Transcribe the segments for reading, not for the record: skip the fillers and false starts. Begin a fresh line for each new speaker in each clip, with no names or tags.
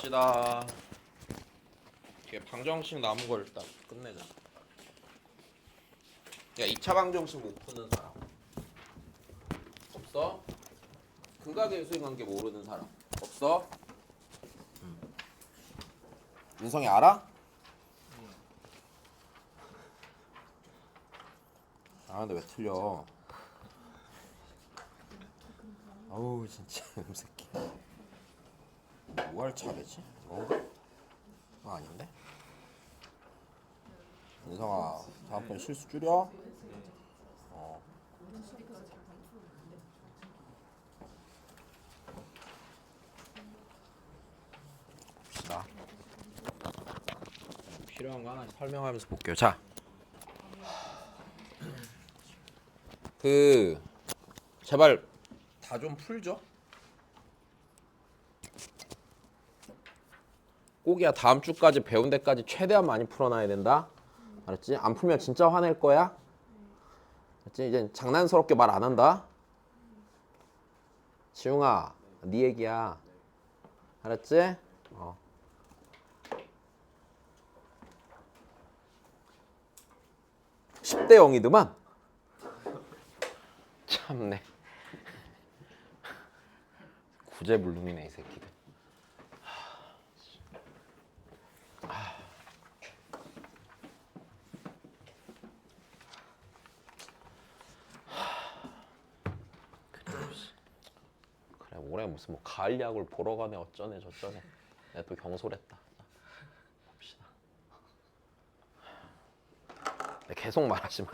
봅시다. 이게 방정식 남은 걸 일단 끝내자. 야, 2차 방정식 못 푸는 사람 없어? 근각의 수행관계 모르는 사람 없어? 민성이 알아? 아 근데 왜 틀려? 아우 진짜 이 새끼. 뭐 할 차례지? 이건가? 아닌데? 민성아 다음번 실수 줄여? 봅시다. 필요한 거 하나 설명하면서 볼게요. 자, 제발 다 좀 풀죠. 꼭이야 다음 주까지 배운 데까지 최대한 많이 풀어놔야 된다. 알았지? 안 풀면 진짜 화낼 거야. 알았지? 이제 장난스럽게 말 안 한다. 지웅아, 네 얘기야. 알았지? 10대 0이더만. 참네. 구제불능이네 이 새끼들. 그래 올해 무슨 뭐 가을 야구를 보러 가네 어쩌네 저쩌네. 내가 또 경솔했다. 봅시다. 내가 계속 말하지만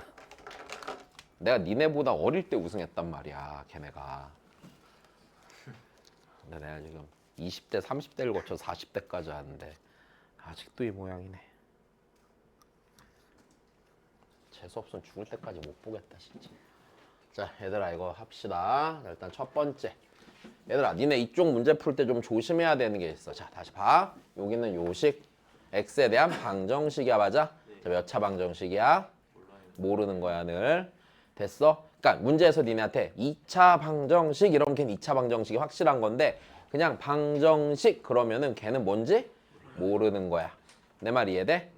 내가 니네보다 어릴 때 우승했단 말이야 걔네가. 근데 내가 지금 20대 30대를 거쳐 40대까지 하는데 아직도 이 모양이네. 재수없으면 죽을 때까지 못 보겠다 진짜. 자 얘들아 이거 합시다. 자, 일단 첫 번째 얘들아 니네 이쪽 문제 풀 때 좀 조심해야 되는 게 있어. 자 다시 봐. 여기는 요식 x에 대한 방정식이야. 맞아? 자, 몇 차 방정식이야? 모르는 거야 늘. 됐어? 그러니까 문제에서 니네한테 2차 방정식 이러면 걔는 2차 방정식이 확실한 건데 그냥 방정식 그러면은 걔는 뭔지 모르는 거야. 내 말 이해돼?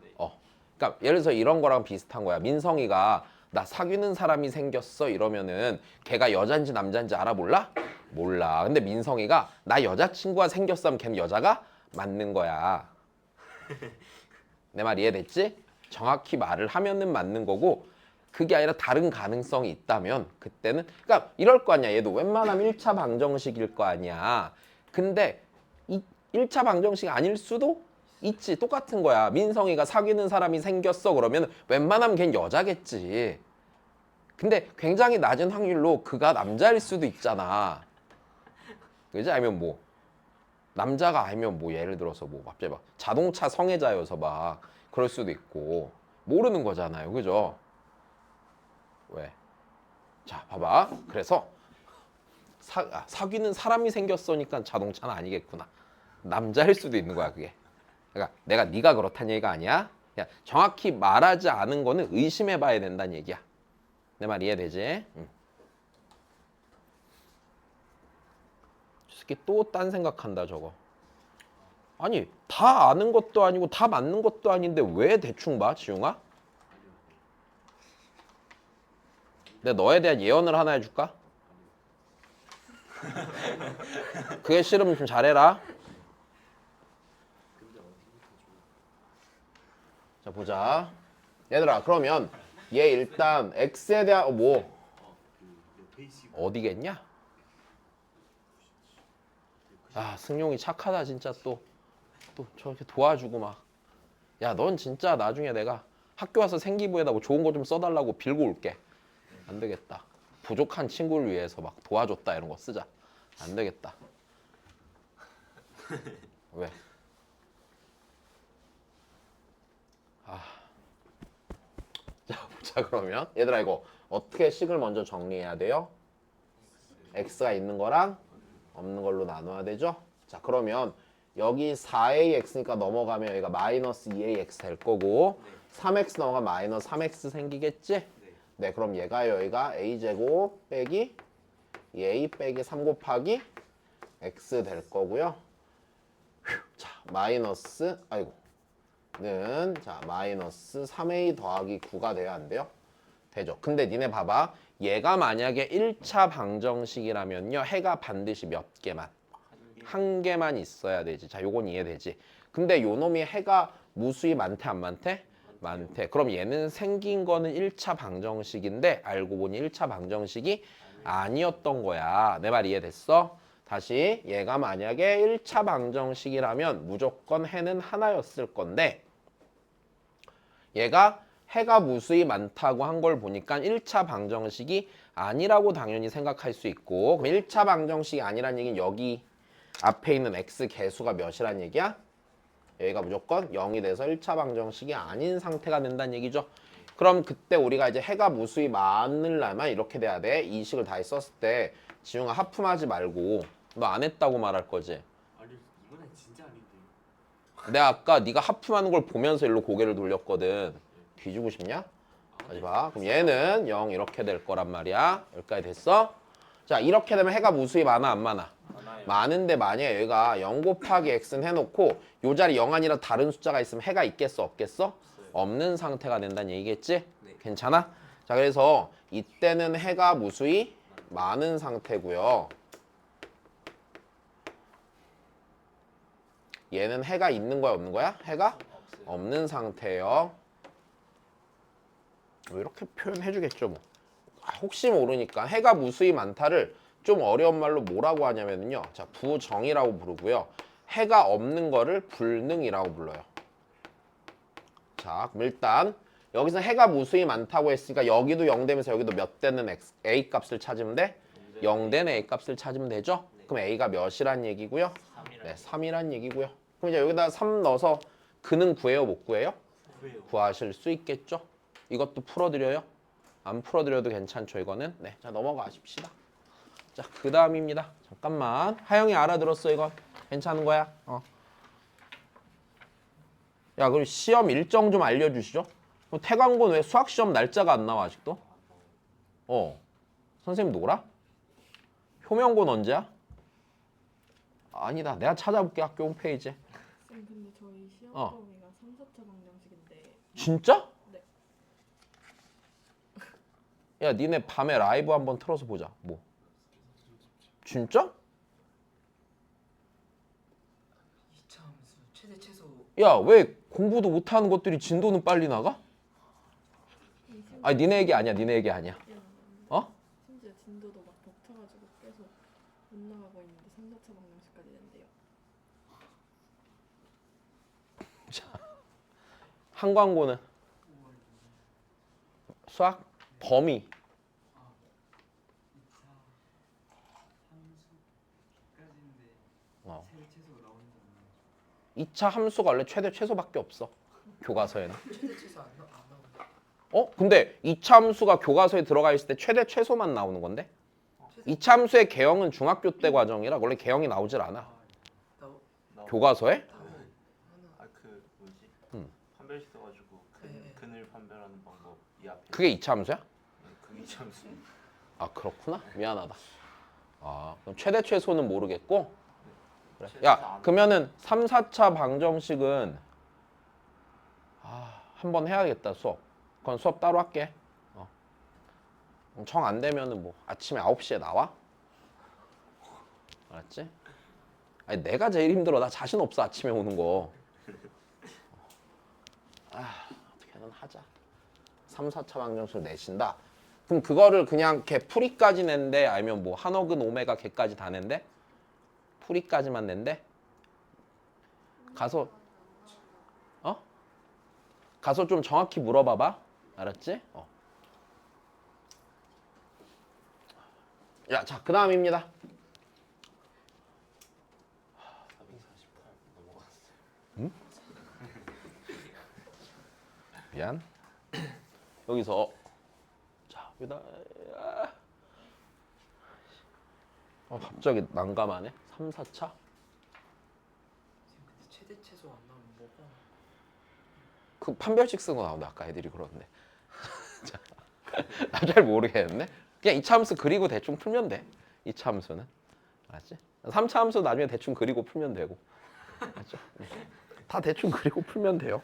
그러니까 예를 들어서 이런 거랑 비슷한 거야. 민성이가 나 사귀는 사람이 생겼어 이러면은 걔가 여잔지 남잔지 알아 몰라? 몰라. 근데 민성이가 나 여자친구가 생겼어 하면 걔는 여자가 맞는 거야. 내 말 이해됐지? 정확히 말을 하면은 맞는 거고 그게 아니라 다른 가능성이 있다면 그때는 그러니까 이럴 거 아니야. 얘도 웬만하면 1차 방정식일 거 아니야. 근데 이 1차 방정식 아닐 수도 있지. 똑같은 거야. 민성이가 사귀는 사람이 생겼어 그러면 웬만하면 걔는 여자겠지. 근데 굉장히 낮은 확률로 그가 남자일 수도 있잖아. 그지? 아니면 뭐 남자가 아니면 뭐 예를 들어서 뭐 갑자기 막 자동차 성애자여서 막 그럴 수도 있고 모르는 거잖아요. 그죠? 왜? 자, 봐봐. 그래서 사귀는 사람이 생겼으니까 자동차는 아니겠구나. 남자일 수도 있는 거야, 그게. 그러니까 내가 네가 그렇다는 얘기가 아니야. 그냥 정확히 말하지 않은 거는 의심해 봐야 된다는 얘기야. 내 말 이해되지? 응. 이 새끼 또 딴 생각한다, 저거. 아니, 다 아는 것도 아니고 다 맞는 것도 아닌데 왜 대충 봐, 지웅아? 내가 너에 대한 예언을 하나 해줄까? 그게 싫으면 좀 잘해라. 자 보자. 얘들아 그러면 얘 일단 x에 대한 뭐 어디겠냐? 아 승용이 착하다 진짜 또 저렇게 도와주고 막. 야 넌 진짜 나중에 내가 학교 와서 생기부에다 뭐 좋은 거 좀 써달라고 빌고 올게. 안 되겠다. 부족한 친구를 위해서 막 도와줬다 이런 거 쓰자. 안 되겠다. 왜? 자 보자 그러면 얘들아 이거 어떻게 식을 먼저 정리해야 돼요? x가 있는 거랑 없는 걸로 나눠야 되죠? 자 그러면 여기 4ax니까 넘어가면 여기가 마이너스 2ax 될 거고 3x 넘어가면 마이너스 3x 생기겠지? 네 그럼 얘가 여기가 a제곱 빼기 2a 빼기 3 곱하기 x 될 거고요. 자 마이너스 는 마이너스 3a 더하기 9가 돼야 안 돼요? 되죠. 근데 니네 봐봐. 얘가 만약에 1차 방정식이라면요. 해가 반드시 몇 개만? 한 개만 있어야 되지. 자, 요건 이해되지. 근데 요 놈이 해가 무수히 많대 안 많대? 많대. 그럼 얘는 생긴 거는 1차 방정식인데 알고 보니 1차 방정식이 아니었던 거야. 내 말 이해됐어? 다시 얘가 만약에 1차 방정식이라면 무조건 해는 하나였을 건데 얘가 해가 무수히 많다고 한 걸 보니까 1차 방정식이 아니라고 당연히 생각할 수 있고 그럼 1차 방정식이 아니란 얘기는 여기 앞에 있는 x 개수가 몇이란 얘기야? 여기가 무조건 0이 돼서 1차 방정식이 아닌 상태가 된다는 얘기죠. 그럼 그때 우리가 이제 해가 무수히 많으려면 이렇게 돼야 돼. 이 식을 다 썼을 때 지웅아 하품하지 말고 너 안 했다고 말할 거지?
아니 이번엔 진짜 아닌데요.
내가 아까 네가 하품하는 걸 보면서 일로 고개를 돌렸거든. 뒤지고 싶냐? 다시 봐. 그럼 얘는 0 이렇게 될 거란 말이야. 여기까지 됐어? 자, 이렇게 되면 해가 무수히 많아 안 많아?
많아요.
많은데 만약에 여기가 0 곱하기 x는 해놓고 요 자리 0 아니라 다른 숫자가 있으면 해가 있겠어 없겠어? 없는 상태가 된다는 얘기겠지?
네.
괜찮아? 자, 그래서 이때는 해가 무수히 많은 상태고요. 얘는 해가 있는 거야 없는 거야? 해가
없어요.
없는 상태예요. 이렇게 표현해 주겠죠 뭐. 혹시 모르니까 해가 무수히 많다를 좀 어려운 말로 뭐라고 하냐면요. 자, 부정이라고 부르고요. 해가 없는 거를 불능이라고 불러요. 자, 그럼 일단 여기서 해가 무수히 많다고 했으니까 여기도 0 되면서 여기도 몇 되는 a 값을 찾으면 돼? 0 되는 a 값을 찾으면 되죠? 그럼 a가 몇이란 얘기고요?
3이라.
네, 3이란 얘기고요. 그럼 이제 여기다 3 넣어서 그는 구해요 못 구해요?
구해요.
구하실 수 있겠죠? 이것도 풀어드려요? 안 풀어드려도 괜찮죠 이거는? 네, 자 넘어가십시다. 자, 그 다음입니다. 잠깐만. 하영이 알아들었어 이건? 괜찮은 거야? 야, 그럼 시험 일정 좀 알려주시죠. 그럼 태광고는 왜 수학 시험 날짜가 안 나와 아직도? 선생님 놀아? 효명고는 언제야? 아니다. 내가 찾아볼게 학교 홈페이지에.
쌤 근데 저희 시험
어.
범위가 3, 4차 방정식인데
진짜?
네.
야, 니네 밤에 라이브 한번 틀어서 보자. 뭐? 진짜?
2차 함수 최대 최소.
야, 왜 공부도 못하는 것들이 진도는 빨리 나가? 아니, 니네 얘기 아니야. 니네 얘기 아니야. 어?
심지어 진도도 막 겹쳐가지고 계속 못 나가고 있는데 3, 4차 방정식까지 된대요.
한광고는 수학 범위
2차 함수까지인데
어.
최대 최소 나온다는.
2차 함수가 원래 최대 최소밖에 없어. 교과서에는.
최대 최소 안 나온다.
근데 2차 함수가 교과서에 들어가 있을 때 최대 최소만 나오는 건데? 2차 함수의 개형은 중학교 때 과정이라 원래 개형이 나오질 않아. 교과서에?
그 뭐지?
음.
판별 써가지고
네.
근을 판별하는 방법 이 앞에.
그게 2차 함수야?
그게 참
아, 그렇구나. 미안하다. 아, 그럼 최대 최소는 모르겠고. 그래. 야, 그러면은 3, 4차 방정식은 한번 해야겠다 수업. 그건 수업 따로 할게. 정 안 되면은 뭐 아침에 9시에 나와? 알았지? 아니 내가 제일 힘들어. 나 자신 없어 아침에 오는 거. 어떻게든 하자. 3, 4차 방정식을 내신다. 그럼 그거를 그냥 걔 풀이까지 낸대? 아니면 뭐 한어근 오메가 걔까지 다 낸대? 풀이까지만 낸대? 가서 가서 좀 정확히 물어봐봐. 알았지? 야, 자, 그 다음입니다.
448 넘어갔어요.
미안. 여기서 자, 여기다 갑자기 난감하네. 3, 4차?
근데 최대 최소 안 나오면 뭐가?
그 판별식 쓴 거 나온다. 아까 애들이 그러는데. 나 잘 모르겠네. 그냥 2차 함수 그리고 대충 풀면 돼. 2차 함수는. 알았지? 3차 함수 나중에 대충 그리고 풀면 되고. 맞죠? 네. 다 대충 그리고 풀면 돼요.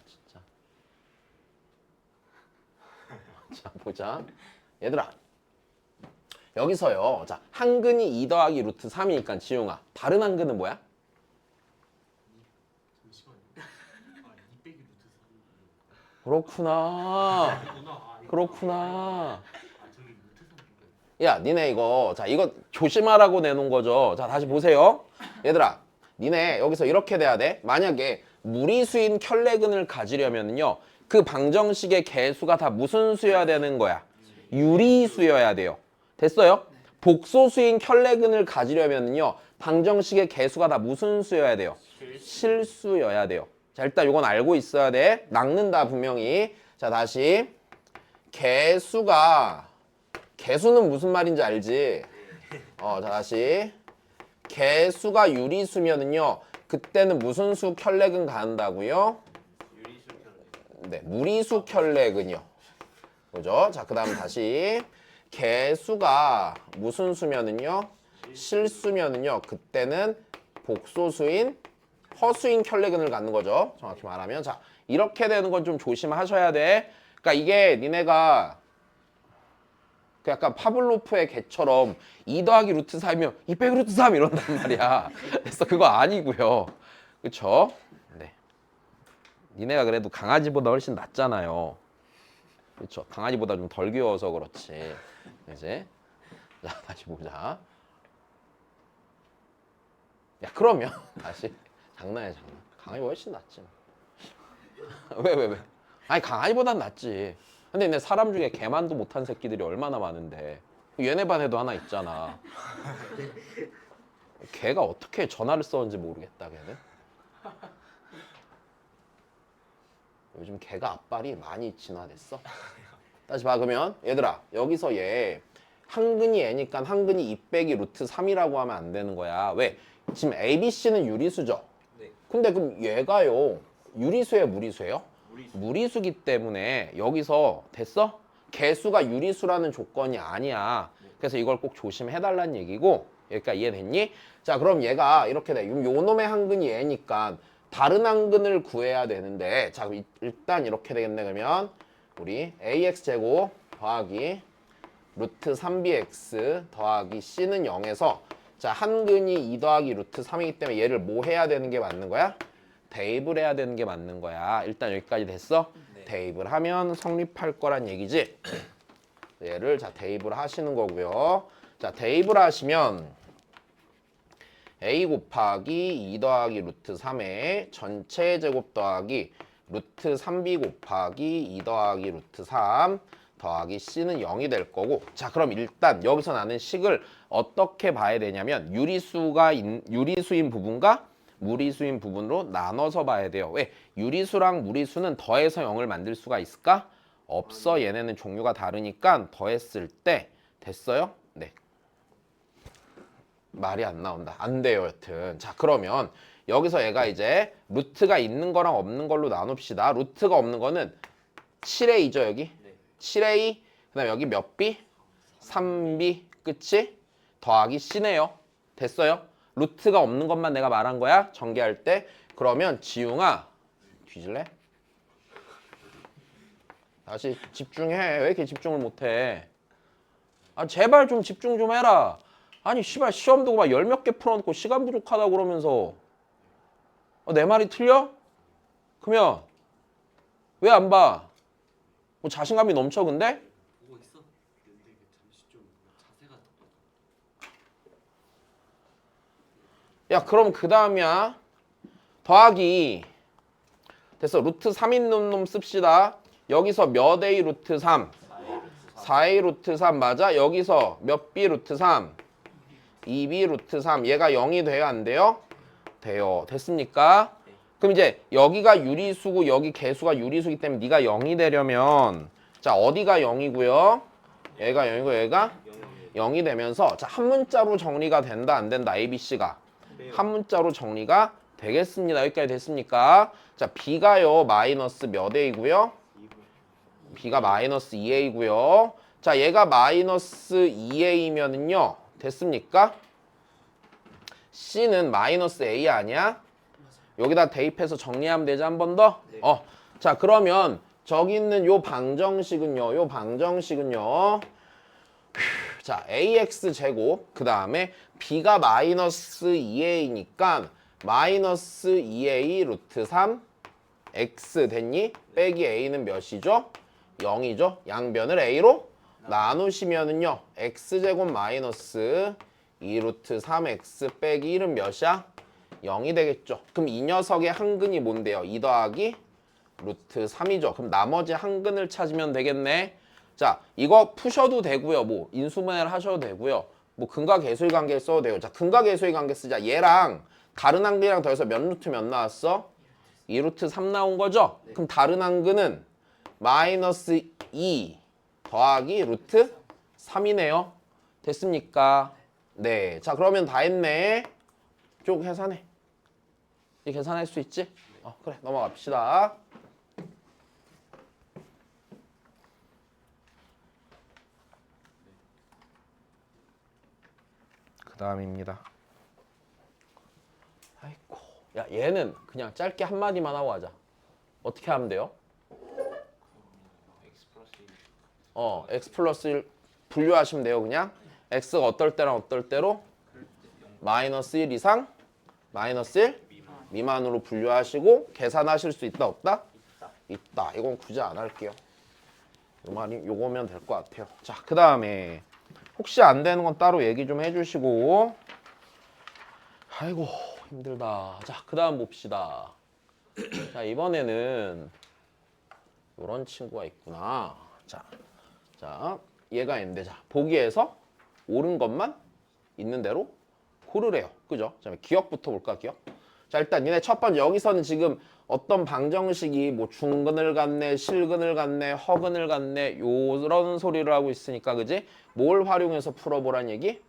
진짜. 자 보자. 얘들아. 여기서요. 자 한근이 2 더하기 루트 3이니까 지용아. 다른 한근은 뭐야?
잠시만요. 200이 루트 3.
그렇구나. 그렇구나.
저기 루트 3.
야, 니네 이거 자 이거 조심하라고 내놓은 거죠. 자 다시 보세요. 얘들아, 니네 여기서 이렇게 돼야 돼. 만약에 무리수인 켤레근을 가지려면요, 그 방정식의 개수가 다 무슨 수여야 되는 거야? 유리수여야 돼요. 됐어요? 복소수인 켤레근을 가지려면요, 방정식의 개수가 다 무슨 수여야 돼요? 실수여야 돼요. 자 일단 이건 알고 있어야 돼. 낚는다 분명히. 자 다시 개수는 무슨 말인지 알지? 자 다시 개수가 유리수면은요, 그때는 무슨 수 켤레근 간다고요?
유리수 켤레.
네, 무리수 켤레근이요. 그죠? 자 그다음 다시 개수가 무슨 수면은요? 실수면은요, 그때는 복소수인 허수인 켤레근을 갖는 거죠. 정확히 말하면. 자 이렇게 되는 건 좀 조심하셔야 돼. 그러니까 이게 니네가 그 약간 파블로프의 개처럼 2 더하기 루트 3이면 200 루트 3 이런단 말이야. 그래서 그거 아니고요. 그쵸? 네. 니네가 그래도 강아지보다 훨씬 낫잖아요. 그쵸? 강아지보다 좀 덜 귀여워서 그렇지. 이제 자 다시 보자. 야 그러면 다시 장난이야 장난. 강아지보다 훨씬 낫지. 왜? 아니 강아지보단 낫지. 근데 내 사람 중에 개만도 못한 새끼들이 얼마나 많은데 얘네 반에도 하나 있잖아. 걔가 어떻게 전화를 썼는지 모르겠다 걔는. 요즘 걔가 앞발이 많이 진화됐어. 다시 봐. 그러면 얘들아 여기서 얘 한근이 애니까 한근이 2 빼기 루트 3이라고 하면 안 되는 거야. 왜? 지금 ABC는 유리수죠.
네.
근데 그럼 얘가요 유리수예요 무리수예요?
무리수.
무리수기 때문에 여기서 됐어? 개수가 유리수라는 조건이 아니야. 그래서 이걸 꼭 조심해달라는 얘기고, 여기까지 이해됐니? 자 그럼 얘가 이렇게 돼. 요 놈의 한근이 얘니까 다른 한근을 구해야 되는데, 자 그럼 일단 이렇게 되겠네. 그러면 우리 ax제곱 더하기 루트 3bx 더하기 c는 0에서 자 한근이 2 더하기 루트 3이기 때문에 얘를 뭐 해야 되는 게 맞는 거야? 대입을 해야 되는 게 맞는 거야. 일단 여기까지 됐어?
네.
대입을 하면 성립할 거란 얘기지. 얘를 자 대입을 하시는 거고요. 자 대입을 하시면 a 곱하기 2 더하기 루트 3의 전체 제곱 더하기 루트 3b 곱하기 2 더하기 루트 3 더하기 c는 0이 될 거고, 자 그럼 일단 여기서 나는 식을 어떻게 봐야 되냐면 유리수인 부분과 무리수인 부분으로 나눠서 봐야 돼요. 왜? 유리수랑 무리수는 더해서 0을 만들 수가 있을까? 없어. 얘네는 종류가 다르니까 더했을 때 됐어요? 네. 말이 안 나온다. 안 돼요 여튼. 자 그러면 여기서 얘가 이제 루트가 있는 거랑 없는 걸로 나눕시다. 루트가 없는 거는 7a죠 여기?
네.
7a 그 다음에 여기 몇 b? 3b 끝이 더하기 c네요. 됐어요? 루트가 없는 것만 내가 말한 거야. 전개할 때. 그러면 지웅아 뒤질래? 다시 집중해. 왜 이렇게 집중을 못해? 아 제발 좀 집중 좀 해라. 아니 씨발 시험 두고 막 10몇 개 풀어놓고 시간 부족하다고 그러면서 내 말이 틀려? 그러면 왜 안 봐? 뭐 자신감이 넘쳐 근데?
보고 있어. 근데 이게 잠시 좀 자세가
야 그럼 그 다음이야 더하기 됐어. 루트 3인 놈 씁시다. 여기서 몇 a 루트 3? 4a 루트 3 맞아? 여기서 몇 b 루트 3? 2b 루트 3. 얘가 0이 돼요 안 돼요? 돼요. 됐습니까? 그럼 이제 여기가 유리수고 여기 개수가 유리수기 때문에 네가 0이 되려면 자 어디가 0이고요? 얘가 0이고 얘가 0이 되면서 자 한 문자로 정리가 된다 안 된다 ABC가 한 문자로 정리가 되겠습니다. 여기까지 됐습니까? 자 B가요 마이너스 몇 A고요? B가 마이너스 2A고요. 자 얘가 마이너스 2A면은요 됐습니까? C는 마이너스 A 아니야? 여기다 대입해서 정리하면 되지 한 번 더?
네.
자 그러면 저기 있는 요 방정식은요. 자 ax 제곱 그 다음에 b가 마이너스 2a니까 마이너스 2a 루트 3 x 됐니? 빼기 a는 몇이죠? 0이죠. 양변을 a로 나누시면은요. x제곱 마이너스 2 루트 3x 빼기 1은 몇이야? 0이 되겠죠. 그럼 이 녀석의 한근이 뭔데요? 2 더하기 루트 3이죠. 그럼 나머지 한근을 찾으면 되겠네. 자, 이거 푸셔도 되고요. 뭐 인수분해를 하셔도 되고요. 뭐 근과 계수의 관계 써도 돼요. 자, 근과 계수의 관계 쓰자. 얘랑 다른 한근이랑 더해서 몇 루트 몇 나왔어? 2 루트 3 나온 거죠? 그럼 다른 한근은 마이너스 2 더하기 루트 3이네요. 됐습니까? 네. 자, 그러면 다 했네. 쭉 계산해. 이 계산할 수 있지? 그래. 넘어갑시다. 그 다음입니다. 아이고. 야, 얘는 그냥 짧게 한마디만 하고 하자. 어떻게 하면 돼요?
X 플러스 1.
x 플러스 1 분류하시면 돼요. 그냥 x가 어떨 때랑 어떨 때로 마이너스 1 이상 마이너스 1 미만으로 분류하시고 계산하실 수 있다 없다? 있다. 이건 굳이 안 할게요. 요거면 될 것 같아요. 자, 그 다음에 혹시 안 되는 건 따로 얘기 좀 해주시고. 아이고 힘들다. 자, 그 다음 봅시다. 자, 이번에는 요런 친구가 있구나. 자, 얘가 있는데, 자, 보기에서 옳은 것만 있는 대로 고르래요. 그죠? 자, 기억부터 볼까, 기억? 자, 일단 얘네 첫 번째, 여기서는 지금 어떤 방정식이 뭐 중근을 갖네, 실근을 갖네, 허근을 갖네, 요런 소리를 하고 있으니까, 그지? 뭘 활용해서 풀어보란 얘기?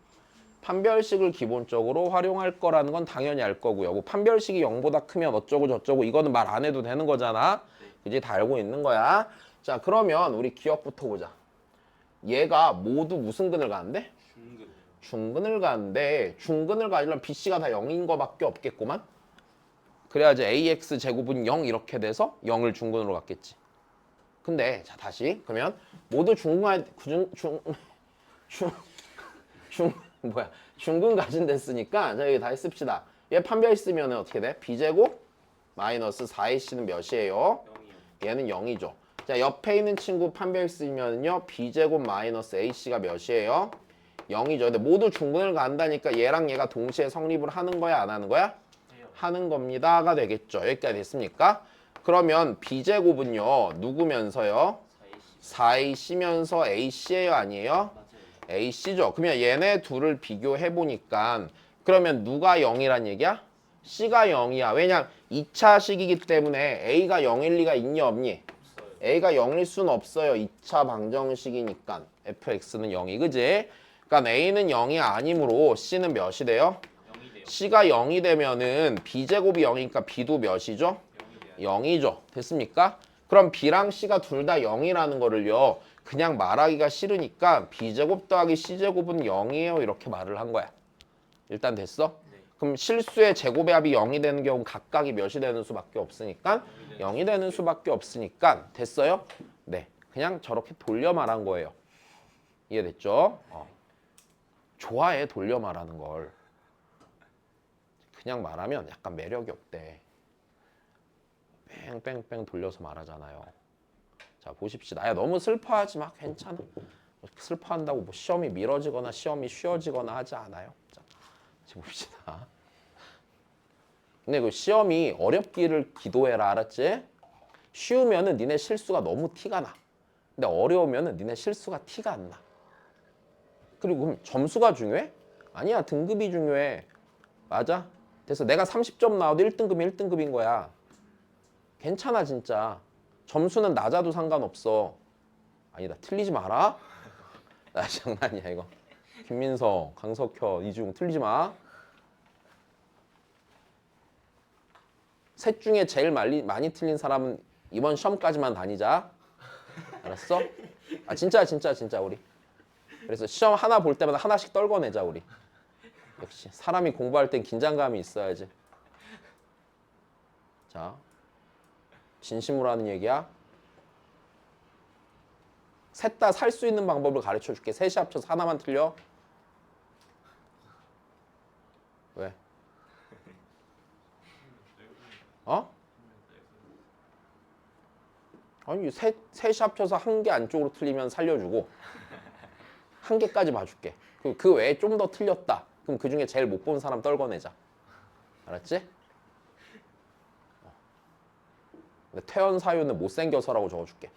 판별식을 기본적으로 활용할 거라는 건 당연히 알 거고요. 뭐 판별식이 0보다 크면 어쩌고 저쩌고 이거는 말 안 해도 되는 거잖아. 그지? 다 알고 있는 거야. 자, 그러면 우리 기억부터 보자. 얘가 모두 무슨 근을 가는데?
중근.
중근을 가는데 중근을 가려면 BC가 다 0인 거밖에 없겠구만. 그래야지 AX 제곱은 0 이렇게 돼서 0을 중근으로 갔겠지. 근데 자 다시 그러면 모두 중근 가진 됐으니까 자 여기 다시 씁시다. 얘 판별 쓰면 어떻게 돼? B제곱 마이너스 4AC는 몇이에요?
0이요.
얘는 0이죠. 자, 옆에 있는 친구 판별 쓰면요. B제곱 마이너스 AC가 몇이에요? 0이죠. 근데 모두 중근을 간다니까 얘랑 얘가 동시에 성립을 하는 거야, 안 하는 거야?
해요.
하는 겁니다가 되겠죠. 여기까지 됐습니까? 그러면 B제곱은요. 누구면서요?
4AC.
4AC면서 AC예요, 아니에요?
맞아요.
AC죠. 그러면 얘네 둘을 비교해 보니까 그러면 누가 0이란 얘기야? C가 0이야. 왜냐 2차식이기 때문에 A가 0일 리가 있니 없니?
없어요.
A가 0일 수는 없어요. 2차 방정식이니까 fx는 0이 그지? 그러니까 A는 0이 아니므로 C는 몇이 돼요?
0이 돼요.
C가 0이 되면은 B제곱이 0이니까 B도 몇이죠?
0이 돼요.
0이죠. 됐습니까? 그럼 B랑 C가 둘 다 0이라는 거를요. 그냥 말하기가 싫으니까 B제곱 더하기 C제곱은 0이에요. 이렇게 말을 한 거야. 일단 됐어?
네.
그럼 실수의 제곱의 합이 0이 되는 경우 각각이 몇이 되는 수밖에 없으니까 0이 되는 수밖에 없으니까 됐어요? 네. 그냥 저렇게 돌려 말한 거예요. 이해됐죠? 좋아해 돌려 말하는 걸. 그냥 말하면 약간 매력이 없대. 뺑뺑뺑 돌려서 말하잖아요. 자 보십시다. 야 너무 슬퍼하지 마. 괜찮아. 슬퍼한다고 뭐 시험이 미뤄지거나 시험이 쉬워지거나 하지 않아요. 자 봅시다. 근데 그 시험이 어렵기를 기도해라. 알았지? 쉬우면은 니네 실수가 너무 티가 나. 근데 어려우면은 니네 실수가 티가 안 나. 그리고 그럼 점수가 중요해? 아니야. 등급이 중요해. 맞아? 그래서 내가 30점 나와도 1등급이 1등급인 거야. 괜찮아 진짜. 점수는 낮아도 상관없어. 아니다. 틀리지 마라. 나 장난이야 이거. 김민성, 강석현, 이중 틀리지 마. 셋 중에 제일 많이 틀린 사람은 이번 시험까지만 다니자. 알았어? 아 진짜 우리. 그래서 시험 하나 볼 때마다 하나씩 떨궈내자 우리. 역시 사람이 공부할 땐 긴장감이 있어야지. 자, 진심으로 하는 얘기야. 셋 다 살 수 있는 방법을 가르쳐 줄게. 셋이 합쳐서 하나만 틀려. 왜? 어? 아니 셋이 합쳐서 한 개 안쪽으로 틀리면 살려주고 한 개까지 봐줄게. 그 외에 좀 더 틀렸다. 그럼 그 중에 제일 못 본 사람 떨궈내자. 알았지? 근데 퇴원 사유는 못생겨서라고 적어줄게.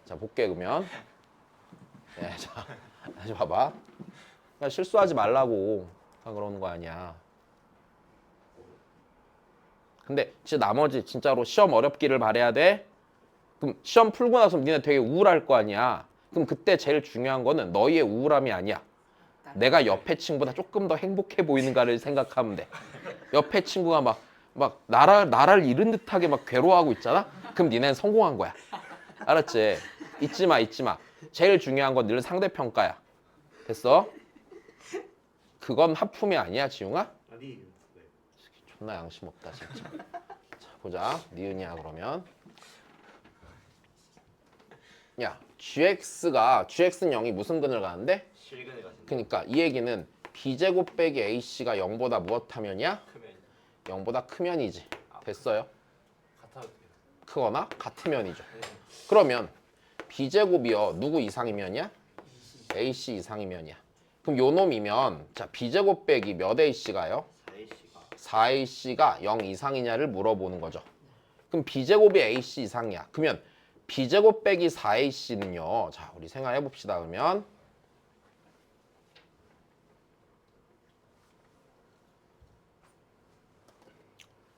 자 볼게 그러면. 네, 자 다시 봐봐. 그러니까 실수하지 말라고 그러는 거 아니야. 근데 진짜 나머지 진짜로 시험 어렵기를 바래야 돼. 그럼 시험 풀고 나서 니네 되게 우울할 거 아니야. 그럼 그때 제일 중요한 거는 너희의 우울함이 아니야. 내가 옆에 친구보다 조금 더 행복해 보이는가를 생각하면 돼. 옆에 친구가 막 나를 잃은 듯하게 막 괴로워하고 있잖아. 그럼 니네는 성공한 거야. 알았지? 잊지 마. 제일 중요한 건 늘 상대평가야. 됐어? 그건 하품이 아니야, 지웅아?
아니 네.
존나 양심 없다 진짜. 자 보자. 니은이야 그러면. 야 GX는 0이 무슨 근을 가는데?
실근을 가신다.
그러니까 이 얘기는 B제곱 빼기 AC가 0보다 무엇하면이야?
크면
0보다 크면이지. 됐어요?
같아도 돼요.
크거나 같으면이죠. 그러면 B제곱이요 누구 이상이면이야? AC 이상이면이야. 그럼 요 놈이면 자 B제곱 빼기 몇 AC가요?
4AC가
4AC가 0 이상이냐를 물어보는 거죠. 그럼 B제곱이 AC 이상이야. 그러면 B제곱 빼기 4AC는요. 자 우리 생각해 봅시다. 그러면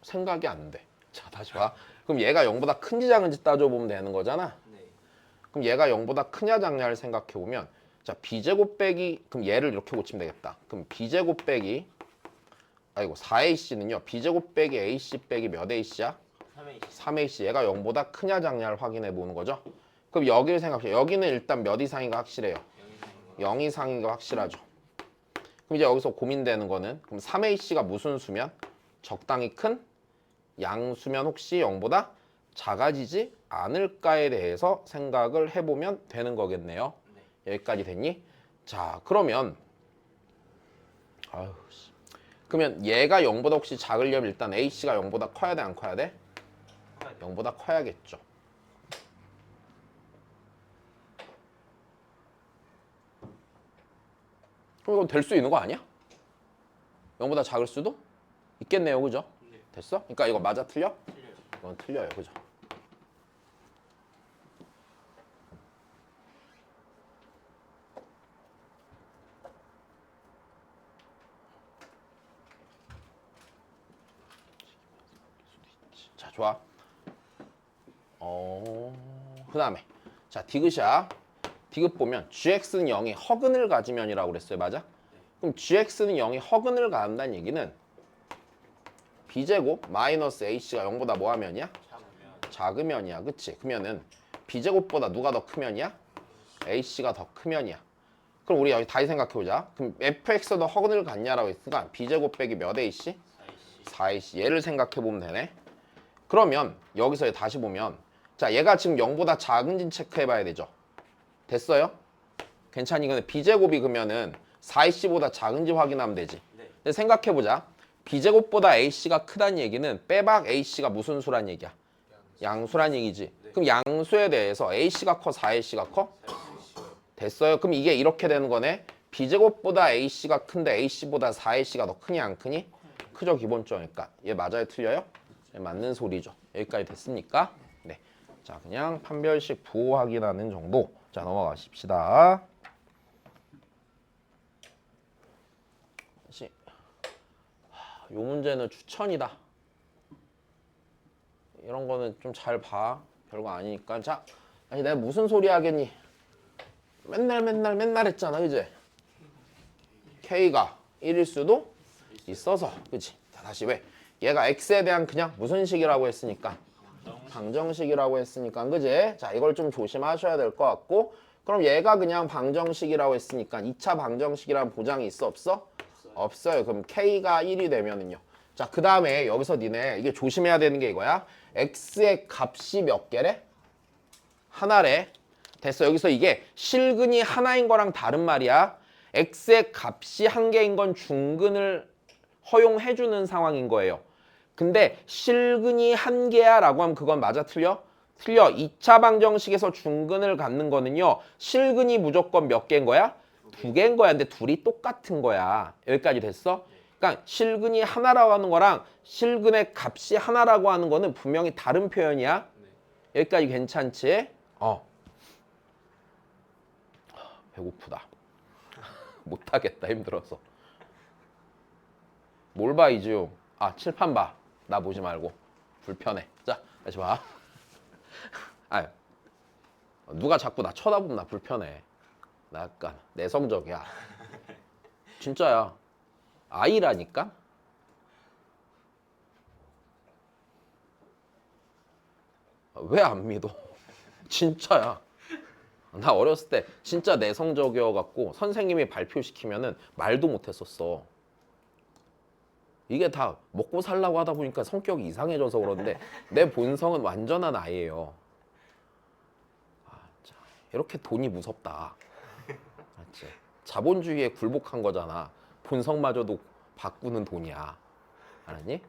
생각이 안 돼. 자 다시 봐. 그럼 얘가 0보다 큰지 작은지 따져보면 되는 거잖아.
네.
그럼 얘가 0보다 크냐 작냐를 생각해보면 자 B제곱 빼기 그럼 얘를 이렇게 고치면 되겠다. 그럼 B제곱 빼기 4AC는요. B제곱 빼기 AC 빼기 몇 AC야?
3AC
3AC. 얘가 0보다 크냐 작냐를 확인해 보는 거죠. 그럼 여기를 생각해. 여기는 일단 몇 이상인가 확실해요. 0 이상인가 확실하죠. 그럼 이제 여기서 고민되는 거는 그럼 3AC가 무슨 수면? 적당히 큰 양수면 혹시 0보다 작아지지 않을까에 대해서 생각을 해보면 되는 거겠네요.
네.
여기까지 됐니? 자 그러면 그러면 얘가 0보다 혹시 작으려면 일단 AC가 0보다 커야 돼 안 커야 돼? 0보다 커야겠죠. 그럼 이건 될 수 있는 거 아니야? 0보다 작을 수도 있겠네요. 그죠?
네.
됐어? 그러니까 이거 맞아 틀려?
틀려요.
이건 틀려요. 그죠? 자, 좋아. 그 다음에 자, 디귿이야. 디귿 보면 GX는 0이 허근을 가지면이라고 그랬어요. 맞아? 그럼 GX는 0이 허근을 가한다는 얘기는 B제곱 마이너스 AC가 0보다 뭐 하면이야?
작으면
작으면이야. 그치? 그러면은 B제곱보다 누가 더 크면이야? AC가 더 크면이야. 그럼 우리 여기 다시 생각해보자. 그럼 FX도 허근을 갖냐라고 했으니까 B제곱 빼기 몇 AC?
4AC
4AC. 얘를 생각해보면 되네. 그러면 여기서 다시 보면 자 얘가 지금 0보다 작은지 체크해봐야 되죠. 됐어요? 괜찮니? 근데 B제곱이 그러면은 4AC보다 작은지 확인하면 되지.
네.
근데 생각해보자. B제곱보다 AC가 크다는 얘기는 빼박 AC가 무슨 수란 얘기야? 양수란 얘기지. 그럼 양수에 대해서 AC가 커 4AC가 커? 됐어요? 그럼 이게 이렇게 되는 거네. B제곱보다 AC가 큰데 AC보다 4AC가 더 크니 안 크니? 크죠 기본적으로. 그러니까 얘 맞아요 틀려요? 얘 맞는 소리죠. 여기까지 됐습니까? 네. 자 그냥 판별식 부호 확인하는 정도. 자 넘어가십시다. 다시. 요 문제는 추천이다. 이런 거는 좀 잘 봐. 별거 아니니까. 자, 아니 내가 무슨 소리 하겠니? 맨날 했잖아, 그지? K가 1일 수도 있어서, 그지? 자, 다시 왜? 얘가 X에 대한 그냥 무슨 식이라고 했으니까? 방정식이라고 했으니까, 그지? 자, 이걸 좀 조심하셔야 될 것 같고, 그럼 얘가 그냥 방정식이라고 했으니까 2차 방정식이라는 보장이 있어, 없어? 없어요. 그럼 K가 1이 되면은요. 자, 그 다음에 여기서 니네 이게 조심해야 되는 게 이거야. X의 값이 몇 개래? 하나래. 됐어. 여기서 이게 실근이 하나인 거랑 다른 말이야. X의 값이 한 개인 건 중근을 허용해주는 상황인 거예요. 근데 실근이 한 개야 라고 하면 그건 맞아 틀려? 틀려. 2차 방정식에서 중근을 갖는 거는요. 실근이 무조건 몇 개인 거야? 두 개인 거야. 근데 둘이 똑같은 거야. 여기까지 됐어? 그러니까 실근이 하나라고 하는 거랑 실근의 값이 하나라고 하는 거는 분명히 다른 표현이야. 여기까지 괜찮지? 배고프다. 못하겠다. 힘들어서. 뭘 봐, 이지용? 아, 칠판 봐. 나 보지 말고. 불편해. 자, 다시 봐. 아유, 누가 자꾸 나 쳐다보면 나 불편해. 나 약간 내성적이야. 진짜야. 아이라니까? 왜 안 믿어? 진짜야. 나 어렸을 때 진짜 내성적이어갖고 선생님이 발표시키면은 말도 못했었어. 이게 다 먹고 살라고 하다 보니까 성격이 이상해져서 그런데 내 본성은 완전한 아이예요. 자, 이렇게 돈이 무섭다. 맞지? 자본주의에 굴복한 거잖아. 본성마저도 바꾸는 돈이야. 알았니?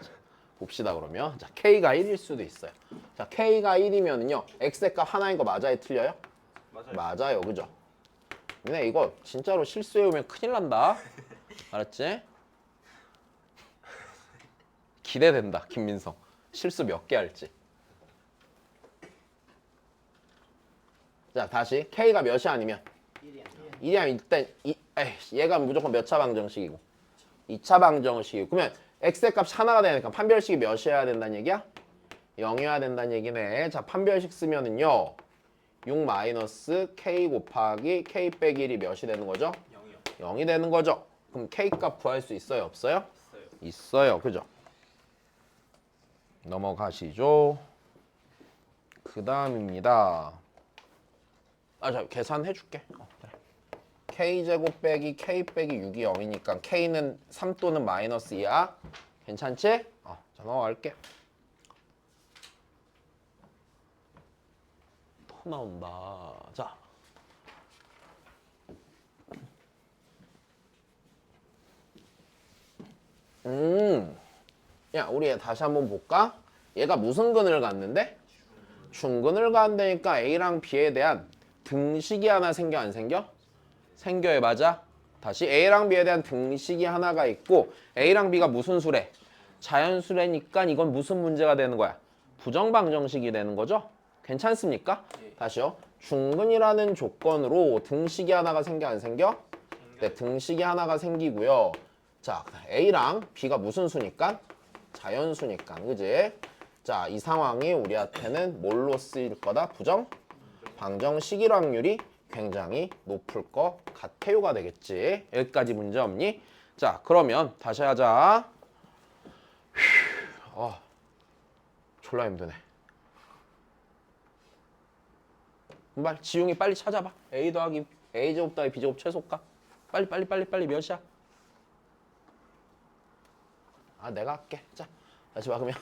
자, 봅시다 그러면. 자, K가 1일 수도 있어요. 자, K가 1이면은요. X의 값 하나인 거 맞아요? 틀려요?
맞아요.
맞아요. 그죠? 근데 이거 진짜로 실수해오면 큰일 난다. 알았지? 기대된다. 김민성. 실수 몇 개 할지. 자, 다시 K가 몇이 아니면 1이 아니면 일단 얘가 무조건 몇 차 방정식이고 2차 방정식이고 그러면 X의 값이 하나가 되니까 판별식이 몇이어야 된다는 얘기야? 0이어야 된다는 얘기네. 자, 판별식 쓰면은요 6 마이너스 K 곱하기 K 빼기 1이 몇이 되는 거죠?
0이요.
0이 되는 거죠. 그럼 K 값 구할 수 있어요? 없어요?
있어요.
있어요. 그죠? 넘어가시죠. 그 다음입니다. 자, 계산해 줄게. 그래. K제곱 빼기 K 빼기 6이 0이니까 K는 3 또는 마이너스 2야. 괜찮지? 자, 넘어갈게. 또 나온다. 자. 야, 우리 다시 한번 볼까? 얘가 무슨 근을 갖는데? 중근을 갖는다니까 A랑 B에 대한 등식이 하나 생겨 안 생겨? 생겨요. 맞아? 다시 A랑 B에 대한 등식이 하나가 있고 A랑 B가 무슨 수래? 자연수래니까 이건 무슨 문제가 되는 거야? 부정방정식이 되는 거죠? 괜찮습니까? 다시요. 중근이라는 조건으로 등식이 하나가 생겨 안 생겨? 네, 등식이 하나가 생기고요. 자, A랑 B가 무슨 수니까? 자연수니까, 그지? 자, 이 상황이 우리한테는 뭘로 쓰일 거다? 부정? 방정식일 확률이 굉장히 높을 것 같아요가 되겠지. 여기까지 문제 없니? 자, 그러면 다시 하자. 졸라 힘드네. 빨리 지용이 빨리 찾아봐. A 더하기 A 제곱 더하기 B 제곱 최소값. 빨리 몇이야? 내가 할게. 자, 다시 봐. 그러면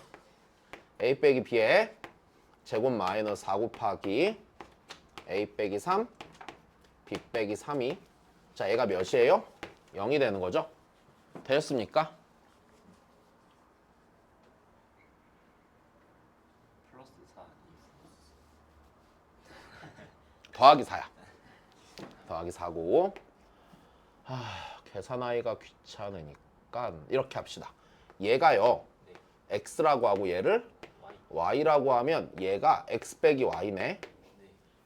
A 빼기 B에 제곱 마이너스 4 곱하기 A 빼기 3 B 빼기 3이 자, 얘가 몇이에요? 0이 되는 거죠? 되셨습니까?
플러스 4
더하기 4야. 더하기 4고 계산하기가 귀찮으니까 이렇게 합시다. 얘가요. X라고 하고 얘를 Y라고 하면 얘가 X 빼기 Y네.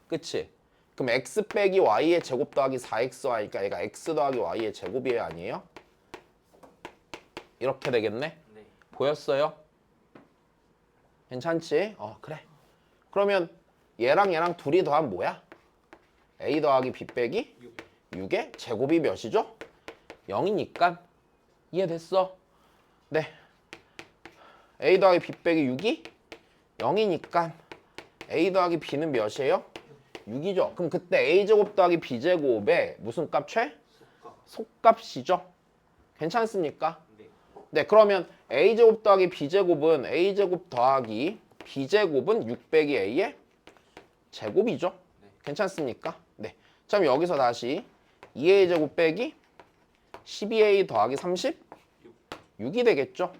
그치? 그럼 X 빼기 Y의 제곱 더하기 4XY니까 얘가 X 더하기 Y의 제곱이에요? 아니에요? 이렇게 되겠네?
네.
보였어요? 괜찮지? 그래. 그러면 얘랑 둘이 더하면 뭐야? A 더하기 B 빼기 6의 제곱이 몇이죠? 0이니까 이해됐어? 네. A 더하기 B 빼기 6이 0이니까 A 더하기 B는 몇이에요? 6이죠. 그럼 그때 a제곱 더하기 b제곱의 무슨 값 최? 속값이죠. 괜찮습니까?
네.
네, 그러면 a제곱 더하기 b제곱은 a제곱 더하기 b제곱은 6 빼기 a의 제곱이죠.
네.
괜찮습니까? 네. 자, 그럼 여기서 다시 2a 제곱 빼기 12a 더하기 36이 되겠죠.